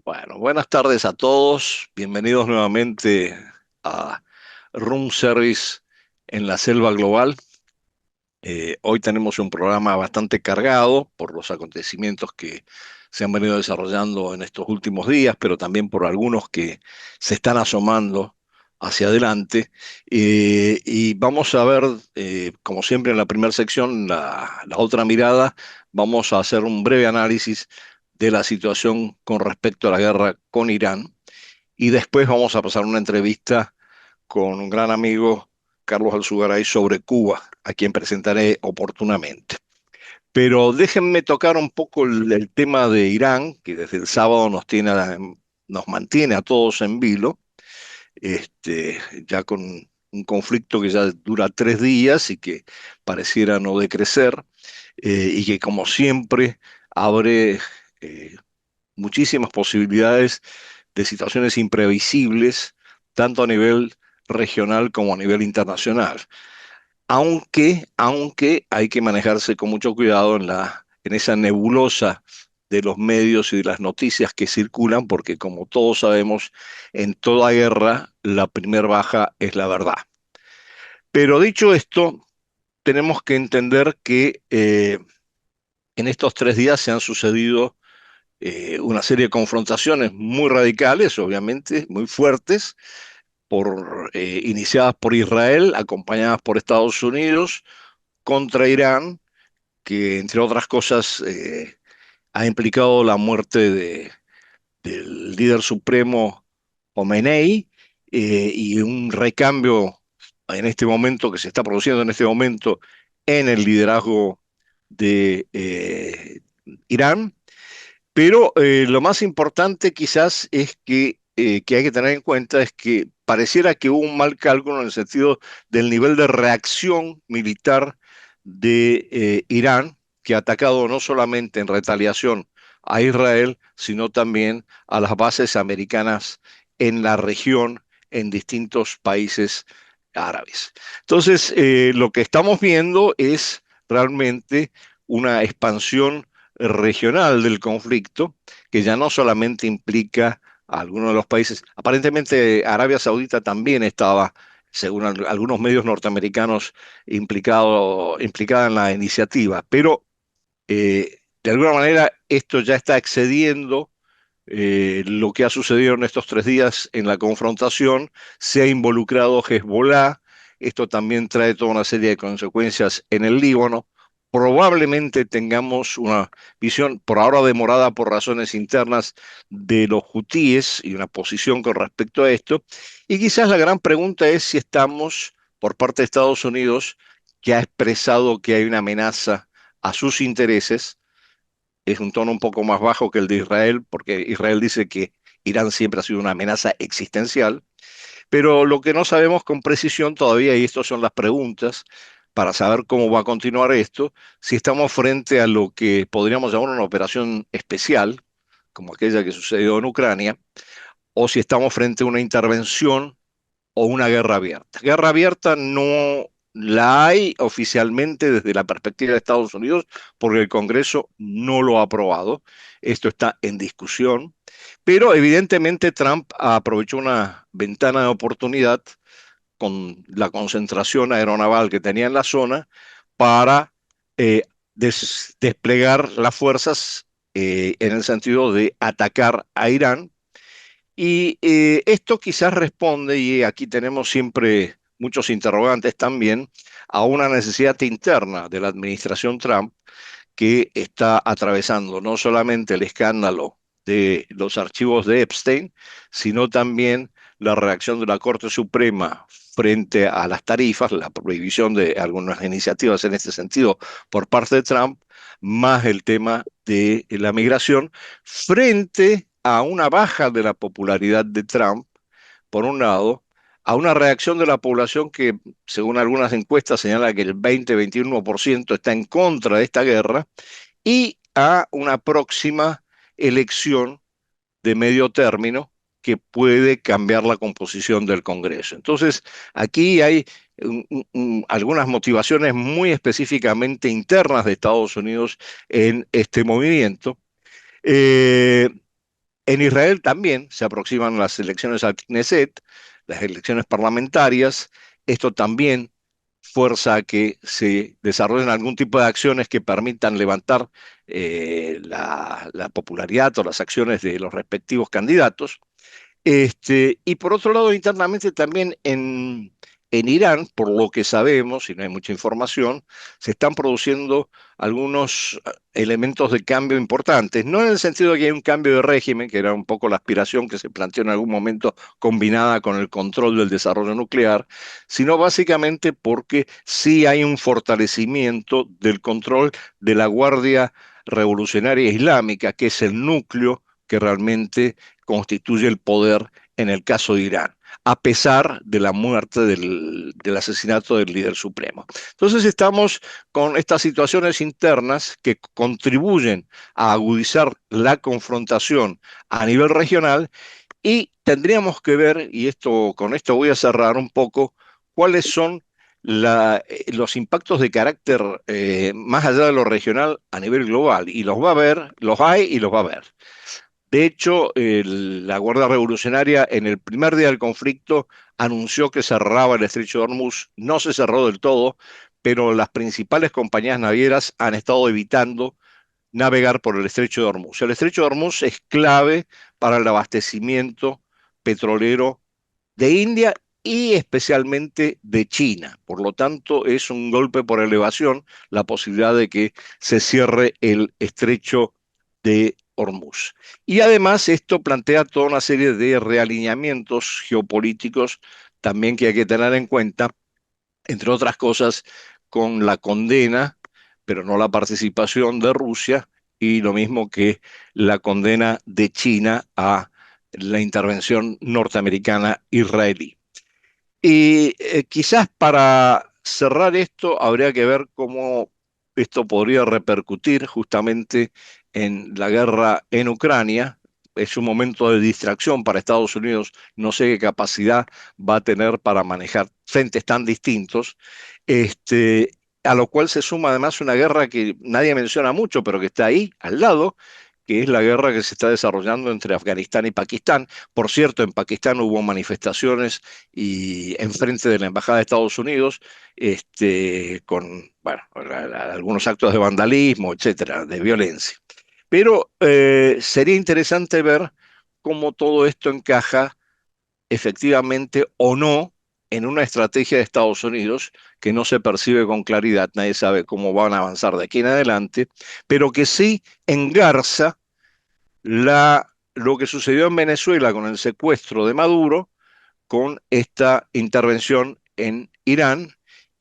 Bueno, buenas tardes a todos. Bienvenidos nuevamente a Room Service en la Selva Global. Hoy tenemos un programa bastante cargado por los acontecimientos que se han venido desarrollando en estos últimos días, pero también por algunos que se están asomando hacia adelante. Y vamos a ver, como siempre en la primera sección, la otra mirada. Vamos a hacer un breve análisis de la situación con respecto a la guerra con Irán. Y después vamos a pasar una entrevista con un gran amigo, Carlos Alzugaray, sobre Cuba, a quien presentaré oportunamente. Pero déjenme tocar un poco el tema de Irán, que desde el sábado nos mantiene a todos en vilo, ya con un conflicto que ya dura 3 días y que pareciera no decrecer, y que como siempre abre muchísimas posibilidades de situaciones imprevisibles, tanto a nivel regional como a nivel internacional. Aunque hay que manejarse con mucho cuidado en esa nebulosa de los medios y de las noticias que circulan, porque como todos sabemos, en toda guerra la primer baja es la verdad. Pero dicho esto, tenemos que entender que en estos 3 días se han sucedido una serie de confrontaciones muy radicales, obviamente, muy fuertes, iniciadas por Israel, acompañadas por Estados Unidos, contra Irán, que entre otras cosas ha implicado la muerte del líder supremo Khomeini, y un recambio en este momento que se está produciendo en este momento en el liderazgo de Irán. Pero lo más importante quizás es que hay que tener en cuenta es que pareciera que hubo un mal cálculo en el sentido del nivel de reacción militar de Irán, que ha atacado no solamente en retaliación a Israel, sino también a las bases americanas en la región, en distintos países árabes. Entonces, lo que estamos viendo es realmente una expansión regional del conflicto, que ya no solamente implica a algunos de los países. Aparentemente Arabia Saudita también estaba, según algunos medios norteamericanos, implicada en la iniciativa, pero de alguna manera esto ya está excediendo lo que ha sucedido en estos 3 días en la confrontación. Se ha involucrado Hezbollah. Esto también trae toda una serie de consecuencias en el Líbano. Probablemente tengamos una visión, por ahora demorada por razones internas, de los hutíes y una posición con respecto a esto. Y quizás la gran pregunta es si estamos, por parte de Estados Unidos, que ha expresado que hay una amenaza a sus intereses. Es un tono un poco más bajo que el de Israel, porque Israel dice que Irán siempre ha sido una amenaza existencial, pero lo que no sabemos con precisión todavía, y estas son las preguntas para saber cómo va a continuar esto, si estamos frente a lo que podríamos llamar una operación especial, como aquella que sucedió en Ucrania, o si estamos frente a una intervención o una guerra abierta. Guerra abierta no la hay oficialmente desde la perspectiva de Estados Unidos porque el Congreso no lo ha aprobado. Esto está en discusión, pero evidentemente Trump aprovechó una ventana de oportunidad con la concentración aeronaval que tenía en la zona para eh, desplegar las fuerzas en el sentido de atacar a Irán. Y esto quizás responde, y aquí tenemos siempre muchos interrogantes también, a una necesidad interna de la administración Trump, que está atravesando no solamente el escándalo de los archivos de Epstein, sino también la reacción de la Corte Suprema frente a las tarifas, la prohibición de algunas iniciativas en este sentido por parte de Trump, más el tema de la migración, frente a una baja de la popularidad de Trump, por un lado, a una reacción de la población que, según algunas encuestas, señala que el 20-21% está en contra de esta guerra, y a una próxima elección de medio término que puede cambiar la composición del Congreso. Entonces, aquí hay algunas motivaciones muy específicamente internas de Estados Unidos en este movimiento. Eh, En Israel también se aproximan las elecciones al Knesset, las elecciones parlamentarias. Esto también fuerza a que se desarrollen algún tipo de acciones que permitan levantar la popularidad o las acciones de los respectivos candidatos. Y por otro lado, internamente también en Irán, por lo que sabemos, y no hay mucha información, se están produciendo algunos elementos de cambio importantes, no en el sentido de que hay un cambio de régimen, que era un poco la aspiración que se planteó en algún momento combinada con el control del desarrollo nuclear, sino básicamente porque sí hay un fortalecimiento del control de la Guardia Revolucionaria Islámica, que es el núcleo que realmente constituye el poder en el caso de Irán, a pesar de la muerte del asesinato del líder supremo. Entonces estamos con estas situaciones internas que contribuyen a agudizar la confrontación a nivel regional y tendríamos que ver, y esto con esto voy a cerrar un poco, cuáles son los impactos de carácter más allá de lo regional a nivel global. Y los va a haber, los hay y los va a haber. De hecho, la Guardia Revolucionaria en el primer día del conflicto anunció que cerraba el estrecho de Hormuz. No se cerró del todo, pero las principales compañías navieras han estado evitando navegar por el estrecho de Hormuz. El estrecho de Hormuz es clave para el abastecimiento petrolero de India y especialmente de China. Por lo tanto, es un golpe por elevación la posibilidad de que se cierre el estrecho de Hormuz. Y además esto plantea toda una serie de realineamientos geopolíticos también que hay que tener en cuenta, entre otras cosas, con la condena, pero no la participación de Rusia, y lo mismo que la condena de China a la intervención norteamericana israelí. Y quizás para cerrar esto, habría que ver cómo esto podría repercutir justamente en la guerra en Ucrania. Es un momento de distracción para Estados Unidos. No sé qué capacidad va a tener para manejar frentes tan distintos. Este, a lo cual se suma además una guerra que nadie menciona mucho, pero que está ahí, al lado, que es la guerra que se está desarrollando entre Afganistán y Pakistán. Por cierto, en Pakistán hubo manifestaciones y enfrente de la Embajada de Estados Unidos, con bueno, algunos actos de vandalismo, etcétera, de violencia. Pero sería interesante ver cómo todo esto encaja efectivamente o no en una estrategia de Estados Unidos que no se percibe con claridad, nadie sabe cómo van a avanzar de aquí en adelante, pero que sí engarza lo que sucedió en Venezuela con el secuestro de Maduro, con esta intervención en Irán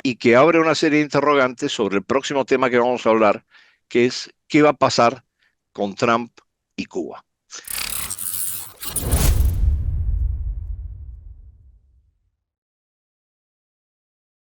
y que abre una serie de interrogantes sobre el próximo tema que vamos a hablar, que es qué va a pasar con Trump y Cuba.